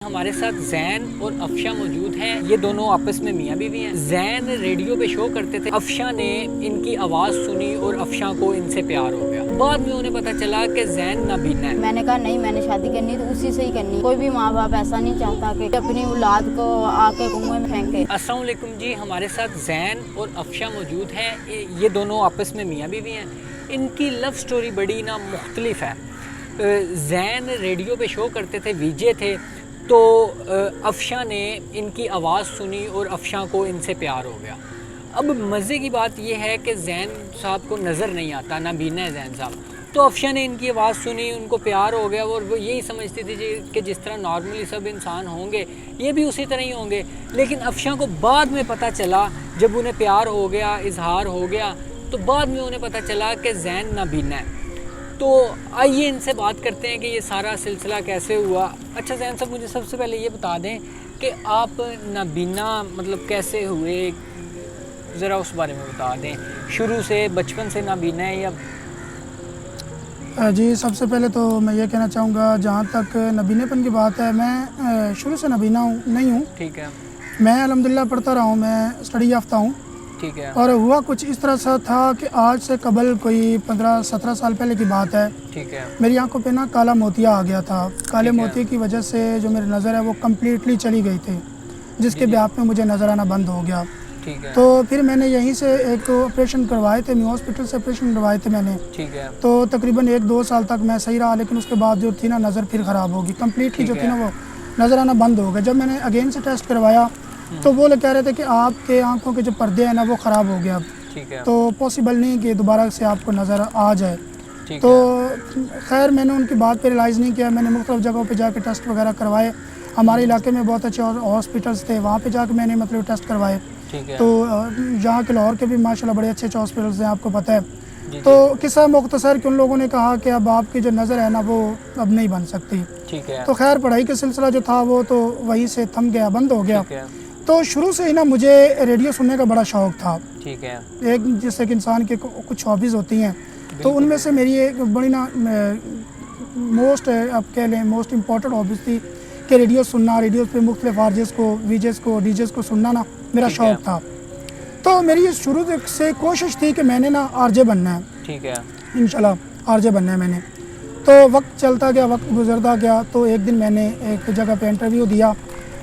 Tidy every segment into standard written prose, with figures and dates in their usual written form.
हमारे साथ जैन और अफशा मौजूद हैं। ये दोनों आपस में मियाँ बीवी हैं। जैन रेडियो पे शो करते थे, अफशा ने इनकी आवाज़ सुनी और अफशा को इनसे प्यार हो गया। बाद में उन्हें पता चला कि जैन नाबीना है। मैंने कहा नहीं, मैंने शादी करनी तो उसी से ही करनी। कोई भी माँ बाप ऐसा नहीं चाहता कि अपनी औलाद को आके कुएं में फेंके। अस्सलाम वालेकुम जी, हमारे साथ जैन और अफशा मौजूद हैं। ये दोनों आपस में मियाँ बीवी हैं। इनकी लव स्टोरी बड़ी ना मुख्तलिफ है। जैन रेडियो पे शो करते थे, वीजे थे, तो अफशा ने इनकी आवाज़ सुनी और अफशा को इनसे प्यार हो गया। अब मज़े की बात यह है कि जैन साहब को नज़र नहीं आता, नाबीना है जैन साहब। तो अफशा ने इनकी आवाज़ सुनी, उनको प्यार हो गया और वो यही समझती थी कि जिस तरह नॉर्मली सब इंसान होंगे ये भी उसी तरह ही होंगे। लेकिन अफशा को बाद में पता चला, जब उन्हें प्यार हो गया, इजहार हो गया, तो बाद में उन्हें पता चला कि जैन नाबीना है। तो आइए इनसे बात करते हैं कि ये सारा सिलसिला कैसे हुआ। अच्छा जैन साहब, मुझे सबसे पहले ये बता दें कि आप नाबीना मतलब कैसे हुए, ज़रा उस बारे में बता दें। शुरू से बचपन से नाबीना है या? जी, सबसे पहले तो मैं ये कहना चाहूँगा, जहाँ तक नबीनेपन की बात है, मैं शुरू से नबीना नहीं हूँ। ठीक है। मैं अल्हम्दुलिल्लाह पढ़ता रहा हूँ, मैं स्टडी याफ्ता हूँ। ठीक है। और हुआ कुछ इस तरह सा था कि आज से कबल कोई 15-17 साल पहले की बात है। ठीक है। मेरी आंखों पे ना काला मोतिया आ गया था। काले मोतिये की वजह से जो मेरी नज़र है वो कम्प्लीटली चली गई थी, जिसके ब्याह में मुझे नज़र आना बंद हो गया। ठीक है। तो फिर मैंने यहीं से एक ऑपरेशन करवाए थे, न्यू हॉस्पिटल से ऑपरेशन करवाए थे मैंने। ठीक है। तो तकरीबन 1-2 साल तक मैं सही रहा, लेकिन उसके बाद जो थी ना नज़र फिर ख़राब होगी कम्प्लीटली, जो थी ना वो नज़र आना बंद हो गया। जब मैंने अगेन से टेस्ट करवाया तो वो लोग कह रहे थे कि आपके आंखों के जो पर्दे हैं ना वो ख़राब हो गया। ठीक है। तो पॉसिबल नहीं कि दोबारा से आपको नज़र आ जाए। ठीक तो है। खैर मैंने उनकी बात पे रियलाइज़ नहीं किया। मैंने मुख्तलिफ़ जगहों पे जाके टेस्ट वगैरह करवाए। हमारे इलाके में बहुत अच्छे हॉस्पिटल्स थे, वहाँ पे जाके मैंने मतलब टेस्ट करवाए। ठीक है। तो यहाँ के लाहौर के भी माशाल्लाह बड़े अच्छे अच्छे हॉस्पिटल्स हैं, आपको पता है। जी, तो किस्सा मुख्तसर कि उन लोगों ने कहा कि अब आपकी जो नज़र है ना वो अब नहीं बन सकती। ठीक है। तो खैर पढ़ाई का सिलसिला जो था वो तो वहीं से थम गया, बंद हो गया। ठीक है। तो शुरू से ही ना मुझे रेडियो सुनने का बड़ा शौक़ था। ठीक है। एक जैसे कि इंसान के कुछ हॉबीज़ होती हैं, तो उनमें से मेरी एक बड़ी ना मोस्ट आप कह लें मोस्ट इम्पॉर्टेंट हॉबीज़ थी कि रेडियो सुनना, रेडियो पे मुख्तलिफ आरजेस को, वीजेस को, डीजेस को सुनना ना मेरा शौक़ था। तो मेरी शुरू से कोशिश थी कि मैंने ना आरजे बनना है। ठीक है। इंशाल्लाह आरजे बनना है मैंने। तो वक्त चलता गया, वक्त गुजरता गया। तो एक दिन मैंने एक जगह पे इंटरव्यू दिया,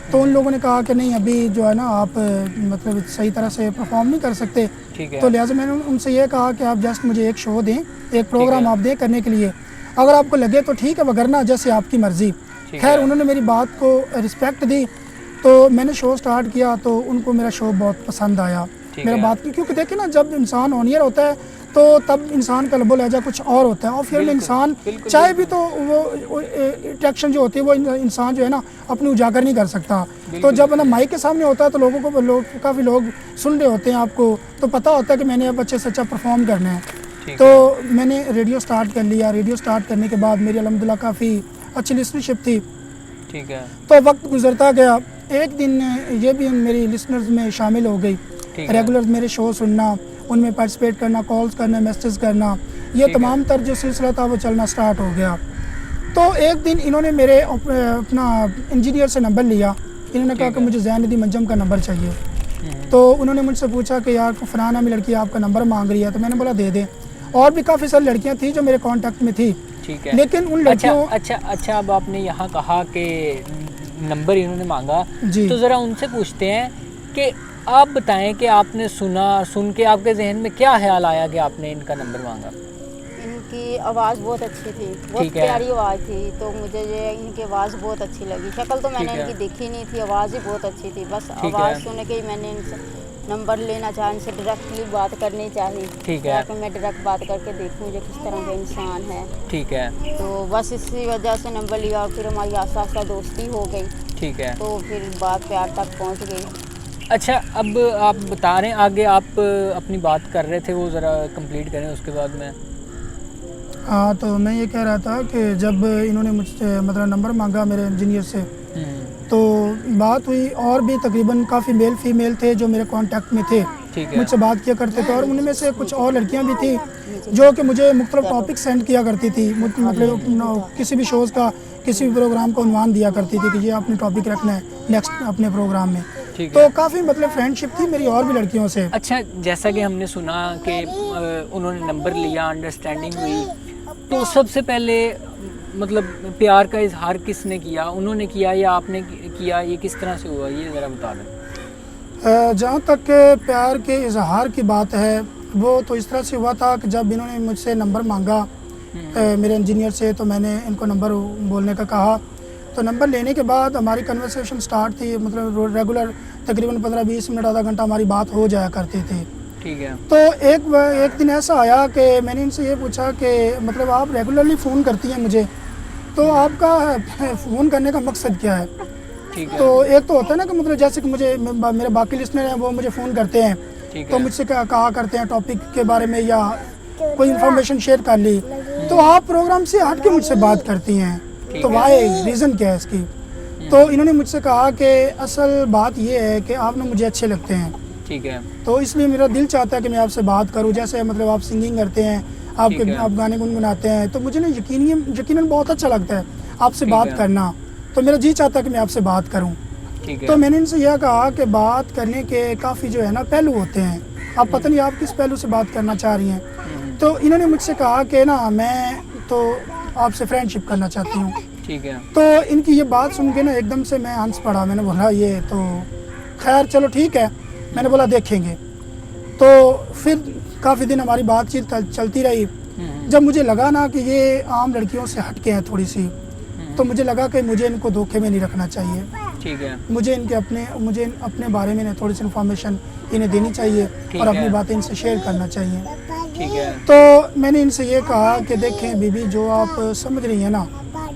तो उन लोगों ने कहा कि नहीं अभी जो है ना आप मतलब सही तरह से परफॉर्म नहीं कर सकते। ठीक है। तो लिहाजा मैंने उनसे ये कहा कि आप जस्ट मुझे एक शो दें, एक प्रोग्राम आप दें करने के लिए, अगर आपको लगे तो ठीक है, वगरना जैसे आपकी मर्ज़ी। खैर उन्होंने मेरी बात को रिस्पेक्ट दी, तो मैंने शो स्टार्ट किया। तो उनको मेरा शो बहुत पसंद आया, मेरा बात की, क्योंकि देखिए ना जब इंसान ऑनियर होता है तो तब इंसान का लबो लहजा कुछ और होता है, और फिर इंसान चाहे भी तो वो अट्रैक्शन जो होती है वो इंसान जो है ना अपनी उजागर नहीं कर सकता। तो जब ना माइक के सामने होता है तो लोगों को काफ़ी लोग सुन रहे होते हैं, आपको तो पता होता है कि मैंने अब अच्छे से अच्छा परफॉर्म करना है। तो मैंने रेडियो स्टार्ट कर लिया। रेडियो स्टार्ट करने के बाद मेरी अल्हम्दुलिल्लाह काफ़ी अच्छी लिसनरशिप थी। ठीक है। तो वक्त गुजरता गया। एक दिन ये भी मेरी लिसनर्स में शामिल हो गई, रेगुलर मेरे शो सुनना, उनमें पार्टिसिपेट करना, कॉल्स करना, मैसेज करना, ये तमाम तर जो सिलसिला था वो चलना स्टार्ट हो गया। तो एक दिन इन्होंने मेरे अपना इंजीनियर से नंबर लिया। इन्होंने कहा कि मुझे ज़ैन मंजम का नंबर चाहिए। तो उन्होंने मुझसे पूछा कि यार फलाना नामी लड़की आपका नंबर मांग रही है। तो मैंने बोला दे दें। और भी काफ़ी सारी लड़कियाँ थी जो मेरे कॉन्टैक्ट में थी। ठीक है। लेकिन उन लड़कियों अच्छा अब आपने यहाँ कहा कि नंबर इन्होंने मांगा, तो ज़रा उनसे पूछते हैं कि आप बताएं कि आपने सुन के आपके जहन में क्या ख्याल आया कि आपने इनका नंबर मांगा? इनकी आवाज़ बहुत अच्छी थी, बहुत प्यारी आवाज़ थी। तो मुझे ये इनकी आवाज़ बहुत अच्छी लगी। शक्ल तो मैंने इनकी देखी नहीं थी, आवाज़ ही बहुत अच्छी थी। बस आवाज़ सुन के ही मैंने इनसे नंबर लेना चाहा, इनसे डायरेक्टली बात करनी चाहिए। ठीक है। मैं डायरेक्ट बात करके देखूँ जो किस तरह का इंसान है। ठीक है। तो बस इसी वजह से नंबर लिया और फिर हमारी आस्ता आस्ता दोस्ती हो गई। ठीक है। तो फिर बात प्यार तक पहुँच गई। अच्छा अब आप बता रहे हैं आगे आप अपनी बात कर रहे थे, वो ज़रा कंप्लीट करें उसके बाद में। हाँ, तो मैं ये कह रहा था कि जब इन्होंने मुझसे मतलब नंबर मांगा मेरे इंजीनियर से, तो बात हुई। और भी तकरीबन काफ़ी मेल फीमेल थे जो मेरे कांटेक्ट में थे, मुझसे बात किया करते थे। और उनमें से कुछ और लड़कियां भी थी जो कि मुझे मुख्तलिफ टॉपिक सेंड किया करती थी, मतलब किसी भी शोज़ का किसी भी प्रोग्राम को उन्वान दिया करती थी कि ये आपने टॉपिक रखना है नेक्स्ट अपने प्रोग्राम में। ठीक है। तो काफ़ी मतलब फ्रेंडशिप थी मेरी और भी लड़कियों से। अच्छा, जैसा कि हमने सुना कि उन्होंने नंबर लिया, अंडरस्टैंडिंग हुई, तो सबसे पहले मतलब प्यार का इजहार किसने किया? उन्होंने किया या आपने किया? ये किस तरह से हुआ, ये ज़रा बता दें। जहाँ तक प्यार के इजहार की बात है वो तो इस तरह से हुआ था कि जब इन्होंने मुझसे नंबर मांगा मेरे इंजीनियर से, तो मैंने इनको नंबर बोलने का कहा। तो नंबर लेने के बाद हमारी कन्वर्सेशन स्टार्ट थी, मतलब रेगुलर तकरीबन 15-20 मिनट आधा घंटा हमारी बात हो जाया करती थी। ठीक है। तो एक दिन ऐसा आया कि मैंने इनसे ये पूछा कि मतलब आप रेगुलरली फ़ोन करती हैं मुझे, तो आपका फ़ोन करने का मकसद क्या है? ठीक है। तो एक तो होता है ना कि मतलब जैसे कि मुझे मेरे बाकी लिस्नर हैं वो मुझे फ़ोन करते हैं, तो मुझसे कहा करते हैं टॉपिक के बारे में या कोई इन्फॉर्मेशन शेयर कर ली, तो आप प्रोग्राम से हट के मुझसे बात करती हैं, तो वाई रीज़न क्या है इसकी? तो इन्होंने मुझसे कहा कि असल बात ये है कि आप ना मुझे अच्छे लगते हैं। ठीक है। तो इसलिए मेरा दिल चाहता है कि मैं आपसे बात करूं। जैसे मतलब आप सिंगिंग करते हैं, आप गाने गुनगुनाते हैं, तो मुझे ना यकीनन बहुत अच्छा लगता है आपसे बात करना। तो मेरा जी चाहता है कि मैं आपसे बात करूं। ठीक है। तो मैंने इनसे यह कहा कि बात करने के काफ़ी जो है ना पहलू होते हैं, आप पता नहीं आप किस पहलू से बात करना चाह रही हैं। तो इन्होंने मुझसे कहा कि ना मैं तो आपसे फ्रेंडशिप करना चाहती हूँ। ठीक है। तो इनकी ये बात सुन के ना एकदम से मैं हंस पड़ा। मैंने बोला ये तो खैर चलो ठीक है, मैंने बोला देखेंगे। तो फिर काफ़ी दिन हमारी बातचीत चलती रही। जब मुझे लगा ना कि ये आम लड़कियों से हटके हैं थोड़ी सी, तो मुझे लगा कि मुझे इनको धोखे में नहीं रखना चाहिए। ठीक है। मुझे अपने बारे में थोड़ी सी इन्फॉर्मेशन इन्हें देनी चाहिए और अपनी बातें इनसे शेयर करना चाहिए। ठीक है। तो मैंने इनसे ये कहा कि देखें बीबी, जो आप समझ रही हैं ना,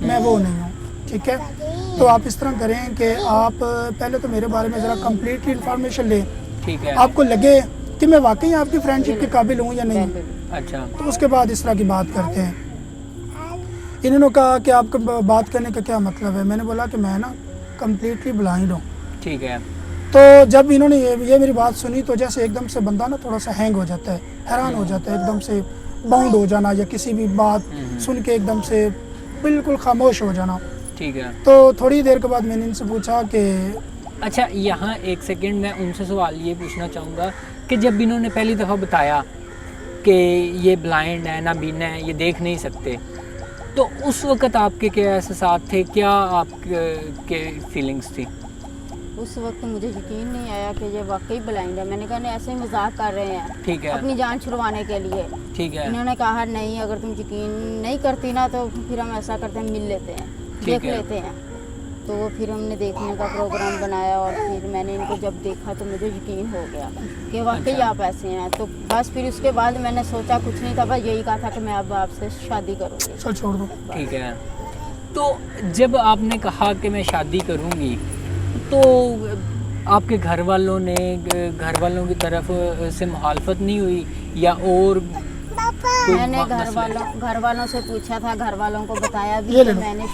मैं वो नहीं हूँ। ठीक है, तो आप इस तरह करें कि आप पहले तो मेरे बारे में ज़रा कम्प्लीटली इन्फॉर्मेशन लें। ठीक है। आपको लगे कि मैं वाकई आपकी फ्रेंडशिप के काबिल हूँ या नहीं, अच्छा, तो उसके बाद इस तरह की बात करते हैं। इन्होंने कहा कि आपका बात करने का क्या मतलब है? मैंने बोला कि मैं ना कम्प्लीटली ब्लाइंड हूँ। ठीक है। तो जब इन्होंने ये मेरी बात सुनी, तो जैसे एकदम से बंदा ना थोड़ा सा हैंग हो जाता है, हैरान हो जाता है, एकदम से बाउंड हो जाना या किसी भी बात सुन के एकदम से बिल्कुल खामोश हो जाना। ठीक है। तो थोड़ी देर के बाद मैंने इनसे पूछा कि अच्छा, यहाँ एक सेकंड मैं उनसे सवाल ये पूछना चाहूँगा कि जब इन्होंने पहली दफ़ा बताया कि ये ब्लाइंड है, नाबीना है, ये देख नहीं सकते, तो उस वक़्त आपके क्या एहसास थे, क्या आपके फीलिंग्स थी? उस वक्त मुझे यकीन नहीं आया कि ये वाकई ब्लाइंड है। मैंने कहा नहीं, ऐसे ही मजाक कर रहे हैं, ठीक है। अपनी जान छुड़वाने के लिए। ठीक है। इन्होंने कहा नहीं, अगर तुम यकीन नहीं करती ना तो फिर हम ऐसा करते हैं, मिल लेते हैं, देख लेते हैं। तो फिर हमने देखने का प्रोग्राम बनाया और फिर मैंने इनको जब देखा तो मुझे यकीन हो गया कि वाकई आप ऐसे हैं। तो बस फिर उसके बाद मैंने सोचा कुछ नहीं था, बस यही कहा था कि मैं अब आपसे शादी करूँगी। चल छोड़ दो। ठीक है। तो जब आपने कहा कि मैं शादी करूँगी, तो आपके घर वालों की तरफ से मुखालफत नहीं हुई या और मैंने घर वालों से पूछा था, घर वालों को बताया भी कि मैंने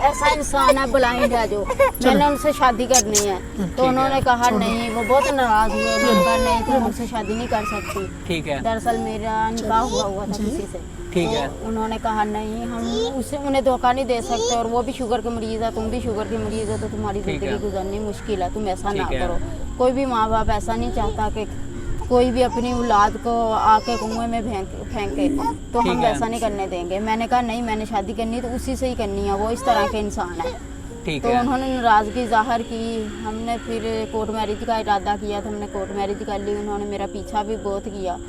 ऐसा इंसान है ब्लाइंड है जो मैंने उनसे शादी करनी है। तो उन्होंने कहा नहीं, वो बहुत नाराज हुए। उन्होंने कहा नहीं, तुम मुझसे शादी नहीं कर सकती। ठीक है। दरअसल मेरा निकाह हुआ था किसी से। ठीक है। तो उन्होंने कहा नहीं, हम उन्हें धोखा नहीं दे सकते, और वो भी शुगर के मरीज है, तुम भी शुगर के मरीज हो, तो तुम्हारी जिंदगी गुजरनी मुश्किल है, तुम ऐसा ना करो। कोई भी माँ बाप ऐसा नहीं चाहता कि कोई भी अपनी औलाद को आके कुएं में फेंके, तो हम वैसा नहीं करने देंगे। मैंने कहा नहीं, मैंने शादी करनी तो उसी से ही करनी है, वो इस तरह के इंसान है। ठीक तो है। उन्होंने नाराज़गी ज़ाहिर की। हमने फिर कोर्ट मैरिज का इरादा किया था, हमने कोर्ट मैरिज कर ली। उन्होंने मेरा पीछा भी बहुत किया,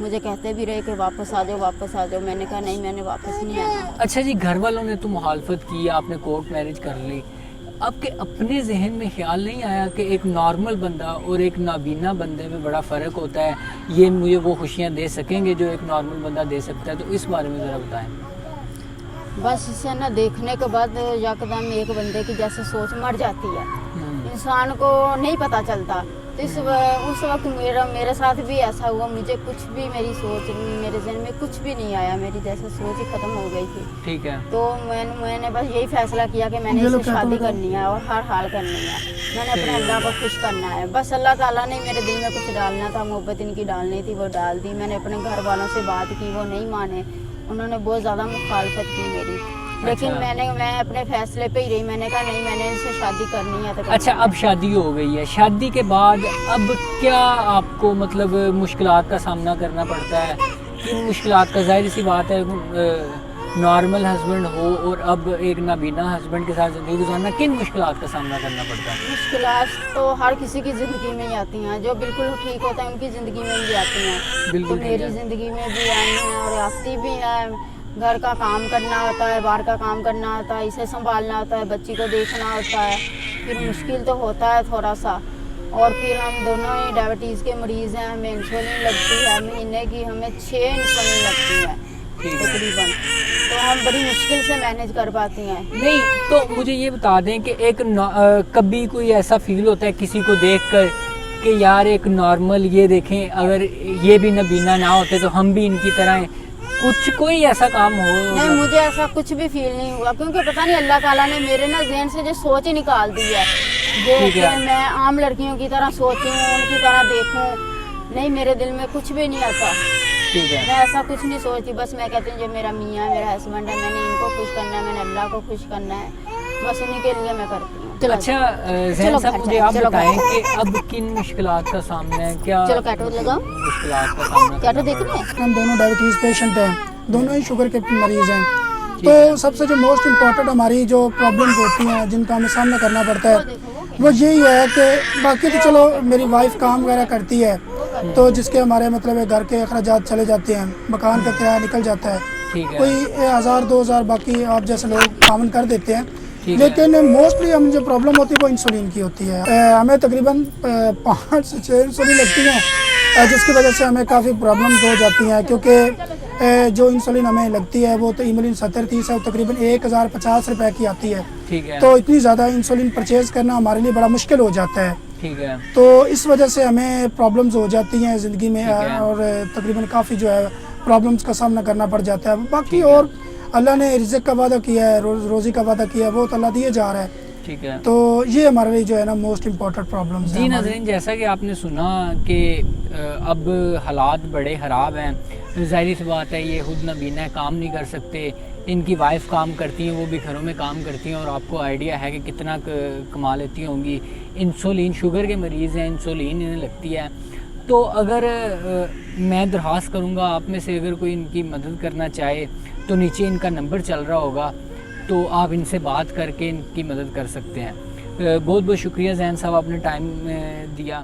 मुझे कहते भी रहे कि वापस आ जाओ, वापस आ जाओ। मैंने कहा नहीं, मैंने वापस नहीं आना। अच्छा जी, घर वालों ने तो मुखालफत की, आपने कोर्ट मैरिज कर ली, आपके अपने जहन में ख्याल नहीं आया कि एक नॉर्मल बंदा और एक नाबीना बंदे में बड़ा फ़र्क होता है, ये मुझे वो खुशियाँ दे सकेंगे जो एक नॉर्मल बंदा दे सकता है? तो इस बारे में ज़रा बताएं। बस इसे ना देखने के बाद यकदम एक बंदे की जैसे सोच मर जाती है, इंसान को नहीं पता चलता। तो उस वक्त मेरे साथ भी ऐसा हुआ। मुझे कुछ भी मेरी सोच, मेरे जहन में कुछ भी नहीं आया, मेरी जैसे सोच ही ख़त्म हो गई थी। ठीक है। तो मैंने बस यही फैसला किया कि मैंने इससे शादी करनी है और हर हाल करनी है। मैंने अपने अल्लाह को खुश करना है। बस अल्लाह ताला ने मेरे दिल में कुछ डालना था, मोहब्बत इनकी डालनी थी, वो डाल दी। मैंने अपने घर वालों से बात की, वो नहीं माने, उन्होंने बहुत ज़्यादा मुखालफत की मेरी। लेकिन अच्छा। मैं अपने फैसले पे ही रही। मैंने कहा नहीं, मैंने इनसे शादी करनी है तो करनी अच्छा, है। अब शादी हो गई है, शादी के बाद अब क्या आपको मतलब मुश्किलात का सामना करना पड़ता है? किन मुश्किलात का? जाहिर सी बात है, नॉर्मल हस्बैंड हो और अब एक नाबीना हस्बैंड के साथ ज़िंदगी गुजारना, किन मुश्किलात का सामना करना पड़ता है? मुश्किलात तो हर किसी की ज़िंदगी में ही आती हैं। जो बिल्कुल ठीक होता है उनकी ज़िंदगी में भी आती हैं। बिल्कुल तो ठीक मेरी है। ज़िंदगी में भी आई हैं और आती भी हैं। घर का काम करना होता है, बाहर का काम करना होता है, इसे संभालना होता है, बच्ची को देखना होता है। फिर मुश्किल तो होता है थोड़ा सा। और फिर हम दोनों ही डायबिटीज़ के मरीज़ हैं। हमें इंसुलिन लगती है महीने की, हमें 6 इंसुलिन लगती है ठीक है। तकरीबन। तो हम बड़ी मुश्किल से मैनेज कर पाती हैं। नहीं, तो मुझे ये बता दें कि कभी कोई ऐसा फील होता है किसी को देखकर कि यार एक नॉर्मल, ये देखें अगर ये भी नबीना ना होते तो हम भी इनकी तरह हैं, कोई ऐसा काम हो? नहीं, मुझे ऐसा कुछ भी फील नहीं हुआ, क्योंकि पता नहीं अल्लाह ताला ने मेरे ना ज़हन से जो सोच ही निकाल दी है जो ठीक कि है। मैं आम लड़कियों की तरह सोचूं, उनकी तरह देखूं। नहीं, मेरे दिल में कुछ भी नहीं आता। ठीक है। मैं ऐसा कुछ नहीं सोचती। बस मैं कहती हूँ जो मेरा मियाँ मेरा हस्बैंड है, मैंने इनको खुश करना है, मैंने अल्लाह को खुश करना है, बस उन्हीं के लिए मैं करती हूँ। चलो अच्छा, चलो जैन साहब घर मुझे चलो, आप चलो घर बताएं चलो। कि अब किन मुश्किलात का सामना है? क्या चलो कैटो लगाओ। मुश्किलात का सामना कैटो करना देख पड़ रहा रहे है? हैं। हम दोनों डायबिटीज़ पेशेंट हैं, दोनों ही शुगर के मरीज़ हैं। तो सबसे जो मोस्ट इम्पॉर्टेंट हमारी जो प्रॉब्लम्स होती हैं जिनका हमें सामना करना पड़ता है वो यही है कि बाकी तो चलो मेरी वाइफ काम वगैरह करती है, तो जिसके हमारे मतलब घर के अखराजात चले जाते हैं, मकान का किराया निकल जाता है, ठीक है। कोई 1000-2000 बाकी आप जैसे लोग कामन कर देते हैं। ठीक है। लेकिन मोस्टली हम जो प्रॉब्लम होती है वो इंसुलिन की होती है। हमें तकरीबन 5 से 6 इंसुलिन लगती हैं, जिसकी वजह से हमें काफ़ी प्रॉब्लम्स हो जाती हैं, क्योंकि जो इंसुलिन हमें लगती है वो तो इमलिन 70-30 है, तकरीबन 1050 रुपए की आती है। ठीक है। तो इतनी ज़्यादा इंसुलिन परचेज़ करना हमारे लिए बड़ा मुश्किल हो जाता है। ठीक है। तो इस वजह से हमें प्रॉब्लम्स हो जाती हैं ज़िंदगी में, ठीक है। और तकरीबन काफ़ी जो है प्रॉब्लम्स का सामना करना पड़ जाता है। बाकी ठीक है। और अल्लाह ने रिज़्क़ का वादा किया है, रोज़ी का वादा किया है, वो तो अल्लाह दिए जा रहा है। ठीक है। तो ये हमारे लिए जो है ना मोस्ट इम्पोर्टेंट प्रॉब्लम्स जी हैं। नाज़रीन, जैसा कि आपने सुना कि अब हालात बड़े ख़राब हैं। ज़ाहिर सी बात है, ये खुद नबीना है, काम नहीं कर सकते, इनकी वाइफ काम करती हैं, वो भी घरों में काम करती हैं, और आपको आइडिया है कि कितना कमा लेती होंगी। इंसुलिन, शुगर के मरीज़ हैं, इंसुलिन इन्हें लगती है। तो अगर मैं दरख्वास्त करूँगा आप में से, अगर कोई इनकी मदद करना चाहे तो नीचे इनका नंबर चल रहा होगा, तो आप इनसे बात करके इनकी मदद कर सकते हैं। बहुत बहुत शुक्रिया जैन साहब, आपने टाइम दिया।